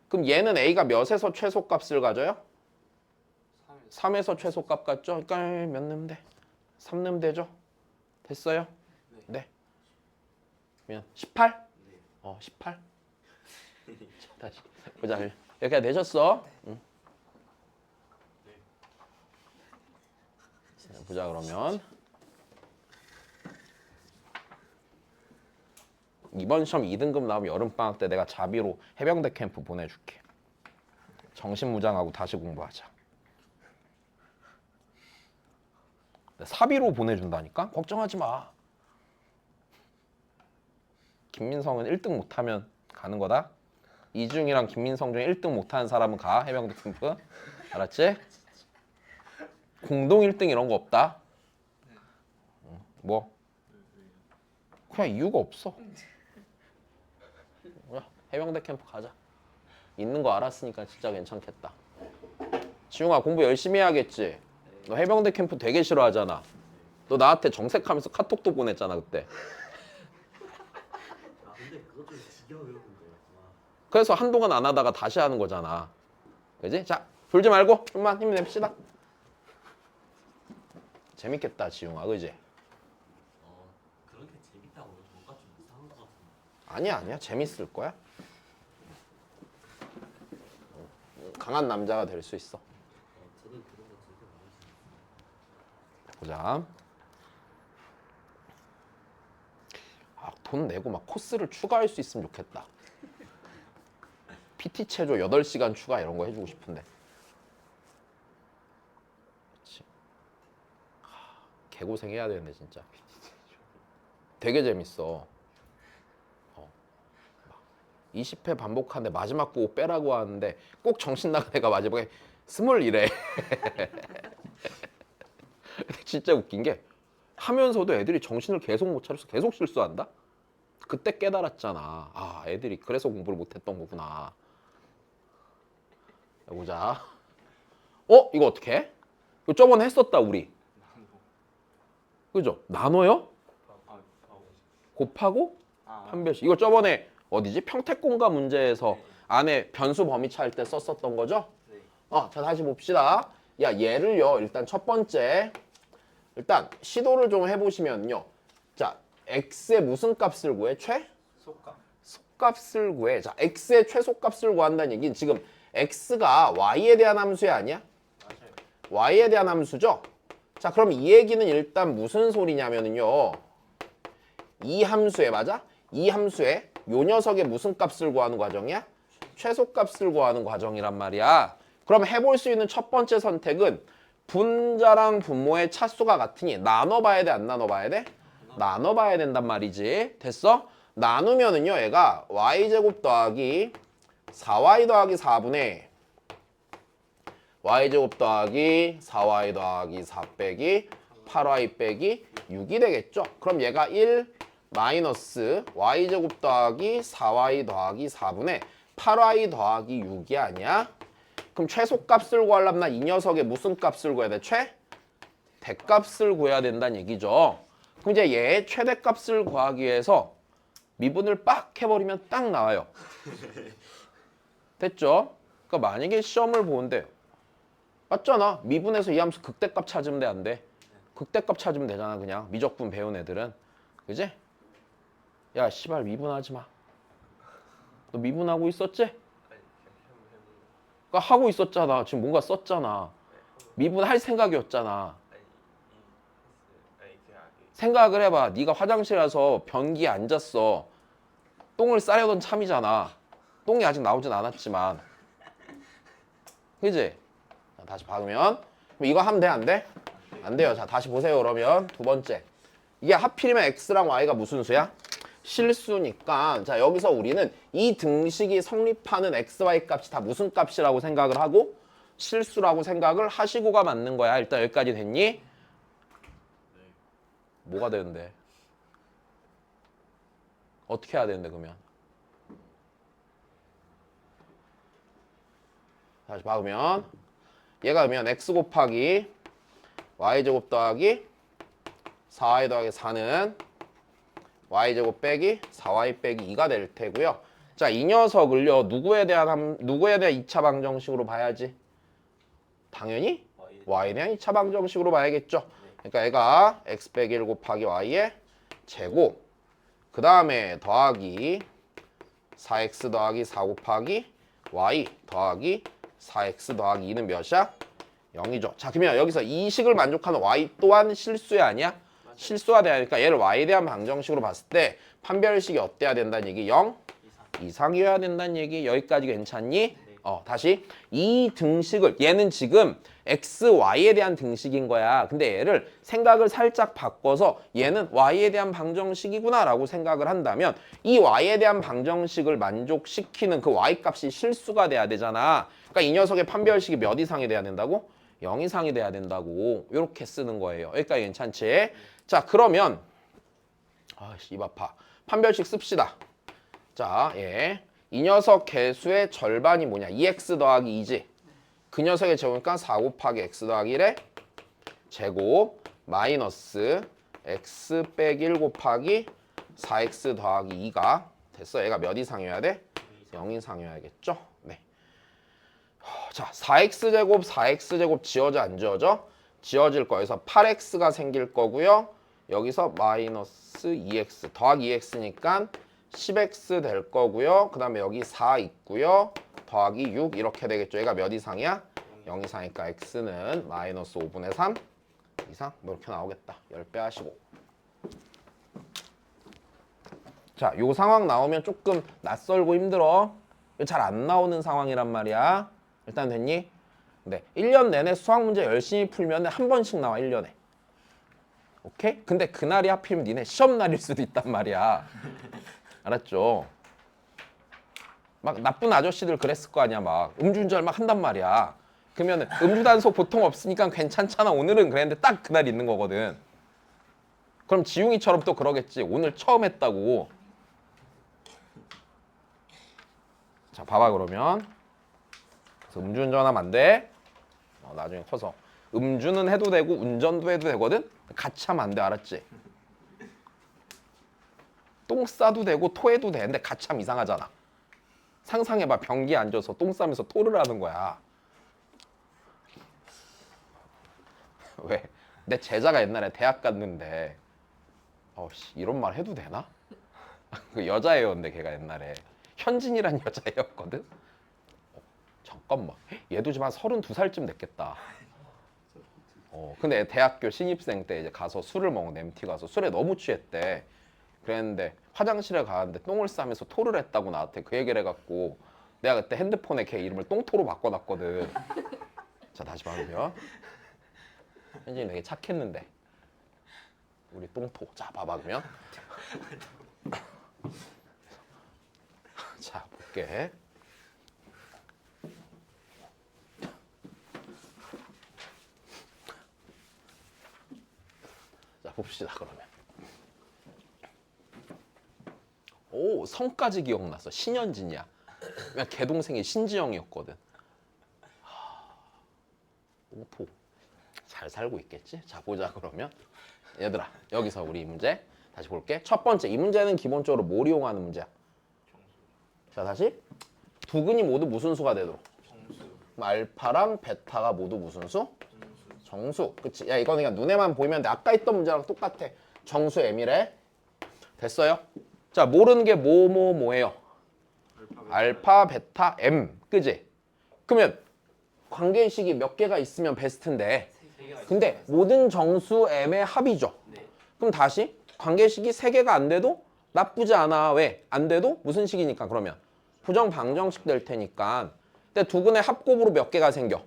그럼 얘는 a가 몇에서 최소값을 가져요? 3에서 최소값 같죠? 그러니까 몇 넣으면 돼? 3 넣으면 되죠? 됐어요? 네. 그러면 18?
네.
18. 자, 다시 보자. 여기가 되셨어? 응. 자, 보자 그러면 이번 시험 2등급 나오면 여름방학 때 내가 자비로 해병대 캠프 보내줄게. 정신무장하고 다시 공부하자. 사비로 보내준다니까? 걱정하지 마. 김민성은 1등 못하면 가는 거다. 이중이랑 김민성 중에 1등 못하는 사람은 가. 해병대 캠프. 알았지? 공동 1등 이런 거 없다. 뭐? 그냥 이유가 없어. 야, 해병대 캠프 가자. 있는 거 알았으니까 진짜 괜찮겠다. 지웅아 공부 열심히 해야겠지? 너 해병대 캠프 되게 싫어하잖아. 너 나한테 정색하면서 카톡도 보냈잖아 그때.
아 근데 그거 좀 지겨워요 근데. 와.
그래서 한동안 안 하다가 다시 하는 거잖아. 그지? 자, 졸지 말고 좀만 힘냅시다. 재밌겠다 지웅아, 그지?
그렇게 재밌다고 뭔가 좀 이상한 것 같은데.
아니야 재밌을 거야. 강한 남자가 될 수 있어.
저는 그런 거 절대 안 하시는.
보자. 돈 내고 막 코스를 추가할 수 있으면 좋겠다. PT 체조 8시간 추가 이런 거 해주고 싶은데. 그렇지. 개고생 해야 되는데 진짜. 되게 재밌어. 20회 반복하는데 마지막 보고 빼라고 하는데 꼭 정신 나간 애가 마지막에 21회. 진짜 웃긴 게 하면서도 애들이 정신을 계속 못 차려서 계속 실수한다? 그때 깨달았잖아. 아, 애들이 그래서 공부를 못했던 거구나. 보자. 이거 어떻게 해? 이거 저번에 했었다 우리. 그죠? 나눠요? 곱하고 판별식. 이거 저번에 어디지? 평택공가 문제에서 안에 변수 범위 찾을 때 썼었던 거죠? 자, 다시 봅시다. 야, 얘를요. 일단 첫 번째. 일단 시도를 좀 해보시면요. 자, x의 무슨 값을 구해? 속값을 구해. 자, x의 최소값을 구한다는 얘기는 지금 x가 y에 대한 함수야 아니야? y에 대한 함수죠? 자, 그럼 이 얘기는 일단 무슨 소리냐면요. 이 함수에 맞아? 이 함수에 요 녀석의 무슨 값을 구하는 과정이야? 최소값을 구하는 과정이란 말이야. 그럼 해볼 수 있는 첫 번째 선택은 분자랑 분모의 차수가 같으니 나눠봐야 돼, 안 나눠봐야 돼? 나눠봐야 된단 말이지. 됐어? 나누면은요, 얘가 y제곱 더하기 4y 더하기 4분의 y제곱 더하기 4y 더하기 4 빼기 8y 빼기 6이 되겠죠? 그럼 얘가 1 마이너스 y제곱 더하기 4y 더하기 4분의 8y 더하기 6이 아니야? 그럼 최소값을 구하려면 이 녀석의 무슨 값을 구해야 돼? 대값을 구해야 된다는 얘기죠. 그럼 이제 얘의 최대값을 구하기 위해서 미분을 빡 해버리면 딱 나와요. 됐죠? 그러니까 만약에 시험을 보는데 맞잖아. 미분에서 이 함수 극대값 찾으면 돼, 안 돼? 극대값 찾으면 되잖아, 그냥. 미적분 배운 애들은. 그지? 야, 씨발 미분하지 마. 너 미분하고 있었지? 그러니까 하고 있었잖아. 지금 뭔가 썼잖아. 미분할 생각이었잖아. 생각을 해봐. 네가 화장실 가서 변기에 앉았어. 똥을 싸려던 참이잖아. 똥이 아직 나오진 않았지만. 그지? 자, 다시 박으면 이거 하면 돼, 안 돼? 안 돼요. 자, 다시 보세요. 그러면 두 번째. 이게 하필이면 x랑 y가 무슨 수야? 실수니까. 자, 여기서 우리는 이 등식이 성립하는 x, y 값이 다 무슨 값이라고 생각을 하고 실수라고 생각을 하시고가 맞는 거야. 일단 여기까지 됐니? 뭐가 되는데? 어떻게 해야 되는데 그러면? 다시 봐보면 얘가 그러면 x 곱하기 y제곱 더하기 4y 더하기 4는 y제곱 빼기 4y 빼기 2가 될 테고요. 자, 이 녀석을요. 누구에 대한 2차 방정식으로 봐야지? 당연히 y에 대한 2차 방정식으로 봐야겠죠. 그러니까 얘가 x 빼기 1 곱하기 y의 제곱 그 다음에 더하기 4x 더하기 4 곱하기 y 더하기 4x 더하기 2는 몇이야? 0이죠. 자, 그러면 여기서 이 식을 만족하는 y 또한 실수야 아니야? 실수가 돼야 하니까 얘를 y에 대한 방정식으로 봤을 때 판별식이 어때야 된다는 얘기? 0 이상이어야 된다는 얘기. 여기까지 괜찮니? 다시 이 등식을 얘는 지금 x, y에 대한 등식인 거야. 근데 얘를 생각을 살짝 바꿔서 얘는 y에 대한 방정식이구나 라고 생각을 한다면 이 y에 대한 방정식을 만족시키는 그 y 값이 실수가 돼야 되잖아. 그러니까 이 녀석의 판별식이 몇 이상이 돼야 된다고? 0 이상이 돼야 된다고. 이렇게 쓰는 거예요. 여기까지 괜찮지? 자, 그러면 입 아파. 판별식 씁시다. 자, 이 녀석 개수의 절반이 뭐냐? 2x 더하기 2지. 그 녀석의 제곱이니까 4 곱하기 x 더하기 1의 제곱 마이너스 x 빼기 1 곱하기 4x 더하기 2가 됐어. 얘가 몇 이상이어야 돼? 0 이상이어야겠죠? 네. 자, 4x제곱, 4x제곱 지워져 안 지워져? 지워질 거여서 8x가 생길 거고요. 여기서 마이너스 2x 더하기 2x니까 10x 될 거고요. 그 다음에 여기 4 있고요. 더하기 6 이렇게 되겠죠. 얘가 몇 이상이야? 0 이상이니까 x는 마이너스 5분의 3 이상? 뭐 이렇게 나오겠다. 10배 하시고. 자, 요 상황 나오면 조금 낯설고 힘들어. 잘 안 나오는 상황이란 말이야. 일단 됐니? 네, 1년 내내 수학 문제 열심히 풀면 한 번씩 나와 1년에. 오케이? 근데 그날이 하필이면 니네 시험 날일 수도 있단 말이야. 알았죠? 막 나쁜 아저씨들 그랬을 거 아니야. 막 음주운전 막 한단 말이야. 그러면 음주 단속 보통 없으니까 괜찮잖아. 오늘은 그랬는데 딱 그날 있는 거거든. 그럼 지웅이처럼 또 그러겠지. 오늘 처음 했다고. 자, 봐봐 그러면. 그래서 음주운전하면 안 돼. 나중에 커서 음주는 해도 되고 운전도 해도 되거든. 같이 하면 안 돼. 알았지? 똥 싸도 되고 토해도 돼. 근데 같이 하면 이상하잖아. 상상해봐. 변기에 앉아서 똥 싸면서 토를 하는 거야. 왜? 내 제자가 옛날에 대학 갔는데 이런 말 해도 되나? 그 여자애였는데 걔가 옛날에 현진이란 여자애였거든. 잠깐만. 얘도 지금 한 32살쯤 됐겠다. 근데 대학교 신입생 때 이제 가서 술을 먹어. MT 가서 술에 너무 취했대. 그랬는데 화장실에 가는데 똥을 싸면서 토를 했다고 나한테 그 얘기를 해갖고 내가 그때 핸드폰에 걔 이름을 똥토로 바꿔놨거든. 자, 다시 봐보면 현진이 되게 착했는데 우리 똥토. 자, 봐봐 그러면 자, 볼게. 자, 봅시다 그러면. 오, 성까지 기억났어. 신현진이야. 걔 동생이 신지영이었거든. 오토. 잘 살고 있겠지? 자, 보자 그러면. 얘들아, 여기서 우리 이 문제 다시 볼게. 첫 번째, 이 문제는 기본적으로 뭘 이용하는 문제야? 자, 다시. 두 근이 모두 무슨 수가 되도록?
정수.
그럼 알파랑 베타가 모두 무슨 수? 정수. 그치? 야, 이거는 그냥 눈에만 보이면 돼. 아까 있던 문제랑 똑같아. 정수 M이래. 됐어요? 자, 모르는 게 뭐예요? 알파, 베타, M. 그지? 그러면 관계식이 몇 개가 있으면 베스트인데. 근데 모든 정수 M의 합이죠.
네.
그럼 다시 관계식이 3개가 안 돼도 나쁘지 않아. 왜? 안 돼도 무슨 식이니까 그러면? 부정 방정식 될 테니까. 근데 두 근의 합곱으로 몇 개가 생겨?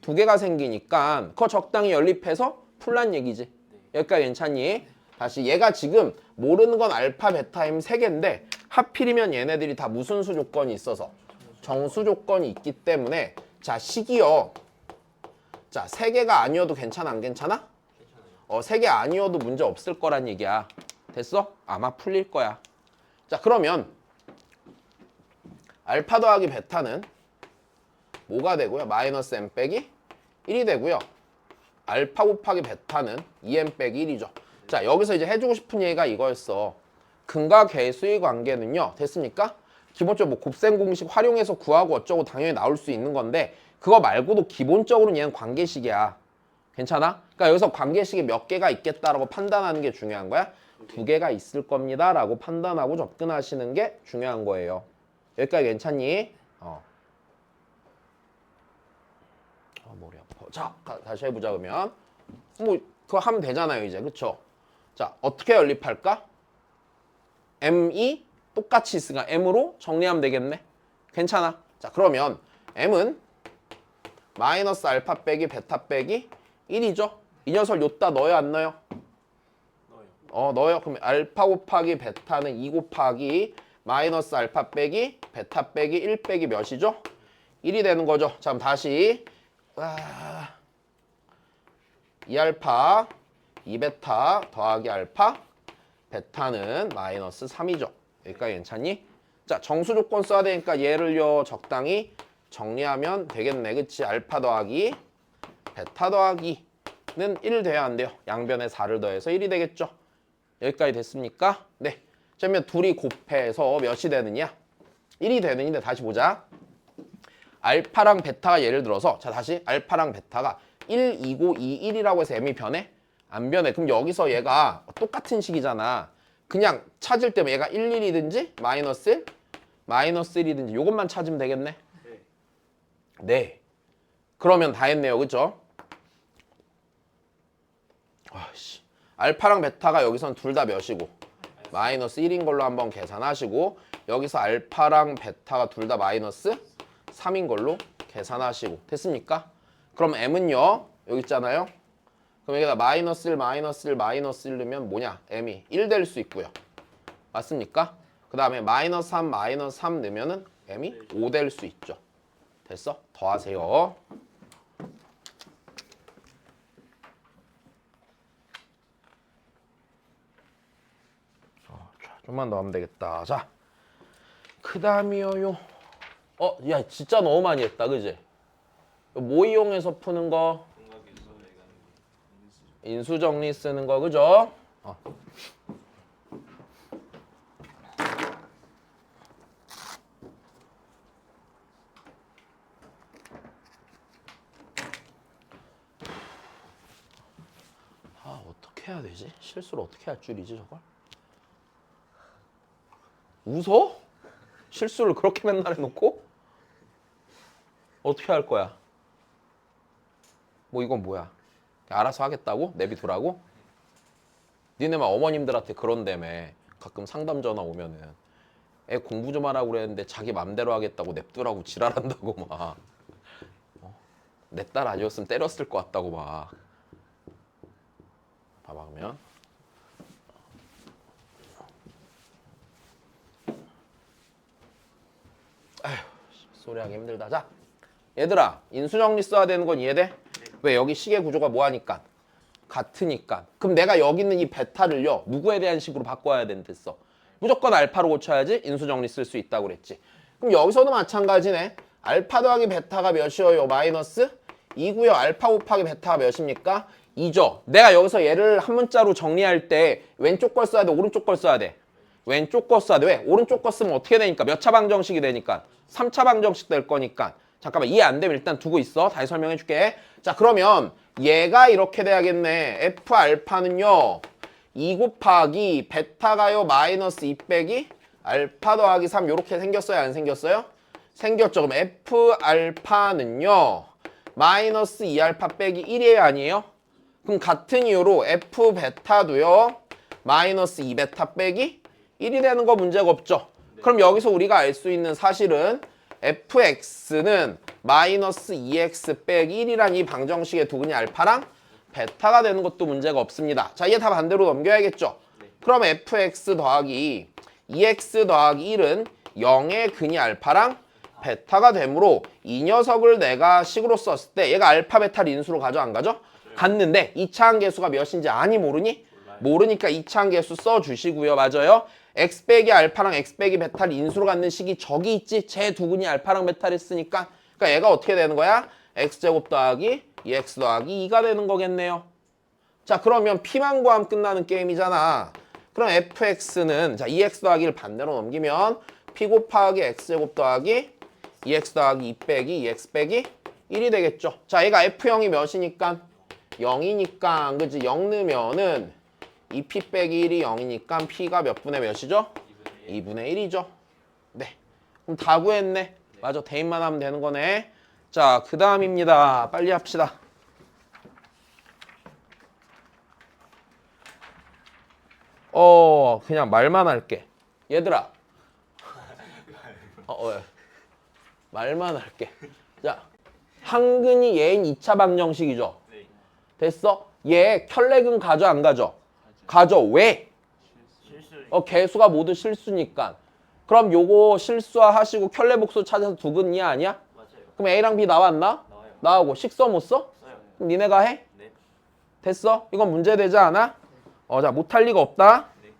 2개가 생기니까 그거 적당히 연립해서 풀란 얘기지. 여기까지 괜찮니? 다시 얘가 지금 모르는 건 알파, 베타, M 3개인데 하필이면 얘네들이 다 무슨 수 조건이 있어서? 정수 조건이 있기 때문에 자, 식이요. 자, 3개가 아니어도 괜찮아 안 괜찮아? 세 개 아니어도 문제 없을 거란 얘기야. 됐어? 아마 풀릴 거야. 자, 그러면 알파 더하기 베타는 뭐가 되고요? 마이너스 m 빼기 1이 되고요. 알파 곱하기 베타는 2m 빼기 1이죠. 자, 여기서 이제 해주고 싶은 얘기가 이거였어. 근과 계수의 관계는요. 됐습니까? 기본적으로 뭐 곱셈 공식 활용해서 구하고 어쩌고 당연히 나올 수 있는 건데 그거 말고도 기본적으로는 얘는 관계식이야. 괜찮아? 그러니까 여기서 관계식이 몇 개가 있겠다라고 판단하는 게 중요한 거야. 2개가 있을 겁니다 라고 판단하고 접근하시는 게 중요한 거예요. 여기까지 괜찮니? 머리 아파. 자, 다시 해보자. 그러면 뭐 그거 하면 되잖아요 이제. 그쵸? 자, 어떻게 연립할까? m이 똑같이 있으니까 m으로 정리하면 되겠네. 괜찮아. 자, 그러면 m은 마이너스 알파 빼기 베타 빼기 1이죠. 이 녀석 요따 넣어요 안 넣어요?
넣어요.
넣어요. 그럼 알파 곱하기 베타는 2 곱하기 마이너스 알파 빼기 베타 빼기 1 빼기 몇이죠? 1이 되는 거죠. 자, 그럼 다시 2알파 2베타 더하기 알파 베타는 마이너스 3이죠. 여기까지 괜찮니? 자, 정수 조건 써야 되니까 얘를요 적당히 정리하면 되겠네. 그치? 알파 더하기 베타 더하기는 1 돼야 안 돼요. 양변에 4를 더해서 1이 되겠죠. 여기까지 됐습니까? 네. 그러면 둘이 곱해서 몇이 되느냐? 1이 되느냐? 다시 보자. 알파랑 베타가 예를 들어서 자 다시 알파랑 베타가 1, 2고 2, 1이라고 해서 m이 변해? 안 변해. 그럼 여기서 얘가 똑같은 식이잖아. 그냥 찾을 때면 얘가 1, 1이든지 마이너스 1, 마이너스 1이든지 이것만 찾으면 되겠네.
네.
네. 그러면 다 했네요. 그죠? 아씨. 알파랑 베타가 여기선 둘 다 몇이고 마이너스 1인 걸로 한번 계산하시고 여기서 알파랑 베타가 둘 다 마이너스 3인 걸로 계산하시고 됐습니까? 그럼 m은요 여기 있잖아요. 그럼 여기다 마이너스 1 마이너스 1 마이너스 1 넣으면 뭐냐? m이 1 될 수 있고요. 맞습니까? 그 다음에 마이너스 3 마이너스 3 넣으면은 m이 5 될 수 있죠. 됐어? 더하세요. 좀만 더 하면 되겠다. 자, 그 다음이요. 야, 진짜 너무 많이 했다, 그지? 뭐 이용해서 푸는 거? 인수 정리 쓰는 거, 그죠? 어떻게 해야 되지? 실수를 어떻게 할 줄이지, 저걸? 웃어? 실수를 그렇게 맨날 해놓고? 어떻게 할 거야? 뭐 이건 뭐야? 알아서 하겠다고? 내비두라고? 니네만 어머님들한테 그런다며. 가끔 상담 전화 오면은 애 공부 좀 하라고 그랬는데 자기 맘대로 하겠다고 냅두라고 지랄한다고 막. 내 딸 아니었으면 때렸을 것 같다고 막. 봐봐 그러면 소리하기 힘들다. 자, 얘들아 인수정리 써야 되는 건 이해돼? 왜? 여기 시계 구조가 뭐하니까? 같으니까. 그럼 내가 여기 있는 이 베타를요 누구에 대한 식으로 바꿔야 된댔어? 무조건 알파로 고쳐야지 인수정리 쓸 수 있다고 그랬지. 그럼 여기서도 마찬가지네. 알파 더하기 베타가 몇이에요? 마이너스 2고요. 알파 곱하기 베타가 몇입니까? 2죠. 내가 여기서 얘를 한 문자로 정리할 때 왼쪽 걸 써야 돼? 오른쪽 걸 써야 돼? 왼쪽 거 써야 돼. 왜? 오른쪽 거 쓰면 어떻게 되니까? 몇 차 방정식이 되니까? 3차 방정식 될 거니까. 잠깐만 이해 안 되면 일단 두고 있어. 다시 설명해 줄게. 자, 그러면 얘가 이렇게 돼야겠네. F 알파는요 2 곱하기 베타가요 마이너스 2 빼기 알파 더하기 3 이렇게 생겼어요? 안 생겼어요? 생겼죠. 그럼 F 알파는요 마이너스 2 알파 빼기 1이에요? 아니에요? 그럼 같은 이유로 F 베타도요 마이너스 2 베타 빼기 1이 되는 거 문제가 없죠. 그럼 여기서 우리가 알 수 있는 사실은 fx는 마이너스 2x 빼기 1이란 이 방정식의 두근이 알파랑 베타가 되는 것도 문제가 없습니다. 자, 얘 다 반대로 넘겨야겠죠. 그럼 fx 더하기 2x 더하기 1은 0의 근이 알파랑 베타가 되므로 이 녀석을 내가 식으로 썼을 때 얘가 알파 베타를 인수로 가져 안 가죠? 갔는데 이차항 계수가 몇인지 아니 모르니? 모르니까 이차항 계수 써주시고요. 맞아요? x 빼기 알파랑 x 빼기 베타를 인수로 갖는 식이 저기 있지? 제 두근이 알파랑 베타를 했으니까 그러니까 얘가 어떻게 되는 거야? x제곱 더하기 2x 더하기 2가 되는 거겠네요. 자 그러면 p만 구하면 끝나는 게임이잖아. 그럼 fx는 자 2x 더하기를 반대로 넘기면 p 곱하기 x제곱 더하기 2x 더하기 2 빼기 2x 빼기 1이 되겠죠. 자 얘가 f형이 몇이니까? 0이니까 그지? 0 넣으면은 2p 빼기 1이 0이니까 p가 몇 분의 몇이죠? 2분의 1이죠. 네. 그럼 다 구했네. 맞아. 대입만 하면 되는 거네. 자, 그 다음입니다. 빨리 합시다. 그냥 말만 할게. 얘들아. 말만 할게. 자, 한근이 얘인 2차 방정식이죠.
네.
됐어? 얘 켤레근 가져 안 가져? 가져. 왜?
실수.
개수가 모두 실수니까. 그럼 요거 실수하시고 켤레 복수 찾아서 두근이 아니야?
맞아요.
그럼 A랑 B 나왔나?
나와요.
나오고 식 써 못 써?
써요.
그럼 니네가 해?
네.
됐어? 이건 문제 되지 않아? 자 못할 리가 없다.
네.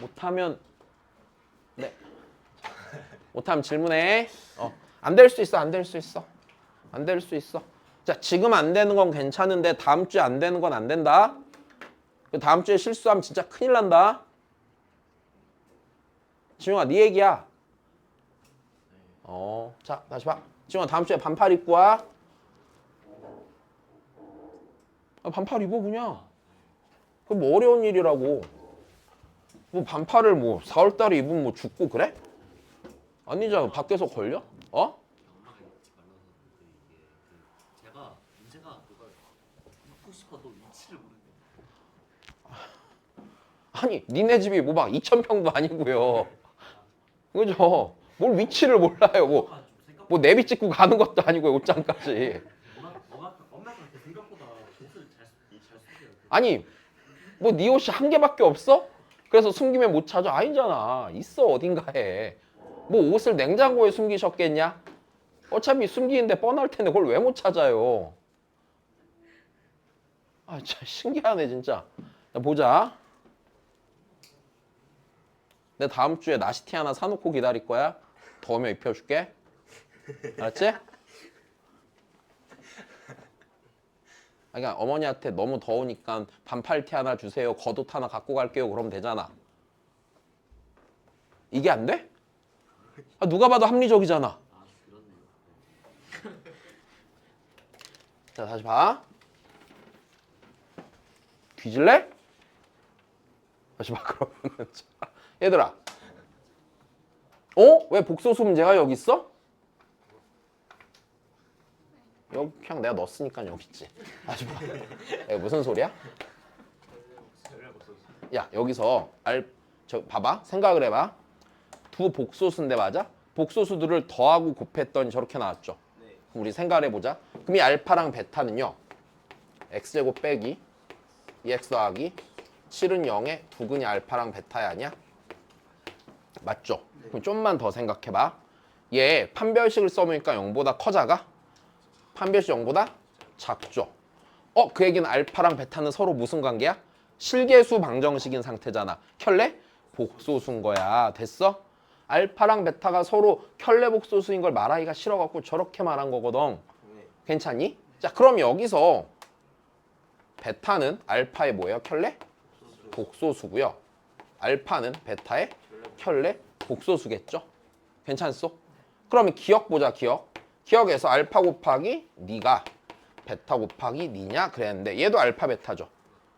못하면 네. 못하면 질문해. 안 될 수 있어. 안 될 수 있어. 안 될 수 있어. 자 지금 안 되는 건 괜찮은데 다음 주에 안 되는 건 안 된다. 다음 주에 실수하면 진짜 큰일 난다. 지용아 네 얘기야. 자 다시 봐. 지용아 다음 주에 반팔 입고 와. 반팔 입어 그냥. 그 뭐 어려운 일이라고. 뭐 반팔을 뭐 4월 달에 입으면 뭐 죽고 그래? 아니잖아. 밖에서 걸려?
엄마가 입지 말라서 이게 제가 문제가 입고 싶어도 위치를 모르겠어요.
아니 니네 집이 뭐 막 2,000평도 아니고요. 그죠? 뭘 위치를 몰라요. 뭐 내비 찍고 가는 것도 아니고요. 옷장까지.
엄마가 생각보다 옷을 잘 쓰세요.
아니 뭐 네 옷이 한 개밖에 없어? 그래서 숨기면 못 찾아? 아니잖아. 있어 어딘가에. 뭐 옷을 냉장고에 숨기셨겠냐? 어차피 숨기는데 뻔할 텐데 그걸 왜 못 찾아요? 참 신기하네 진짜. 자, 보자. 내 다음 주에 나시티 하나 사놓고 기다릴 거야. 더우면 입혀줄게. 알았지? 그러니까 어머니한테 너무 더우니까 반팔티 하나 주세요. 겉옷 하나 갖고 갈게요. 그러면 되잖아. 이게 안 돼? 누가 봐도 합리적이잖아.
아 그렇네요.
자 다시 봐. 뒤질래? 다시 봐 그러면은. 얘들아. 왜 복소수 문제가 여기 있어? 여기 그냥 내가 넣었으니까 여기 있지. 다시 봐. 이거 무슨 소리야? 야 여기서 봐봐. 생각을 해봐. 두 복소수인데 맞아? 복소수들을 더하고 곱했더니 저렇게 나왔죠.
네.
그럼 우리 생각을 해보자. 그럼 이 알파랑 베타는요. x제곱 빼기 2x 더하기 7은 0에 두근이 알파랑 베타야 아니야? 맞죠?
네.
그럼 좀만 더 생각해봐. 얘 판별식을 써보니까 0보다 커자가? 판별식 0보다 작죠? 그 얘기는 알파랑 베타는 서로 무슨 관계야? 실계수 방정식인 상태잖아. 켤레? 복소수인 거야. 됐어? 알파랑 베타가 서로 켤레 복소수인 걸 말하기가 싫어갖고 저렇게 말한 거거든.
네.
괜찮니? 자 그럼 여기서 베타는 알파의 뭐예요? 켤레? 복소수고요. 알파는 베타의 켤레 복소수겠죠? 괜찮소? 그러면 기억 보자. 기억에서 알파 곱하기 니가 베타 곱하기 니냐 그랬는데 얘도 알파 베타죠.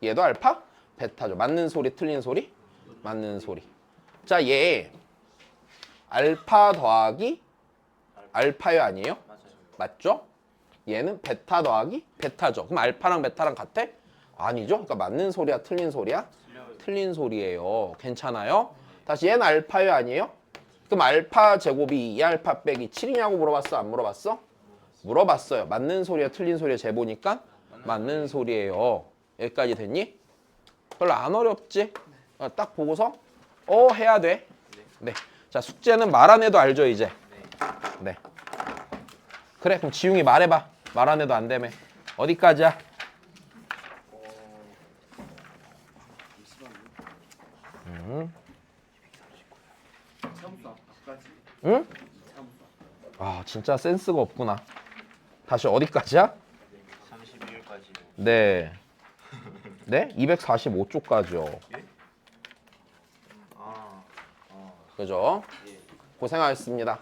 얘도 알파 베타죠. 맞는 소리 틀린 소리? 맞는 소리. 자 얘 알파 더하기 알파요 아니에요?
맞아요.
맞죠? 얘는 베타 더하기 베타죠. 그럼 알파랑 베타랑 같아? 아니죠. 그러니까 맞는 소리야 틀린 소리야? 틀린 소리예요. 괜찮아요? 다시 얘는 알파요 아니에요? 그럼 알파 제곱이 2알파 빼기 7이냐고 물어봤어? 안 물어봤어? 물어봤어요. 맞는 소리야 틀린 소리야 재보니까 맞는 소리예요. 여기까지 됐니? 별로 안 어렵지? 딱 보고서 해야 돼. 네. 자 숙제는 말 안 해도 알죠 이제? 네. 그래 그럼 지웅이 말해봐. 말 안 해도 안 되매. 어디까지야?
참수 앞까지.
응?
참수.
아 진짜 센스가 없구나. 다시 어디까지야?
32일까지요.
네. 네? 245쪽까지요.
아,
그죠?
예.
고생하셨습니다.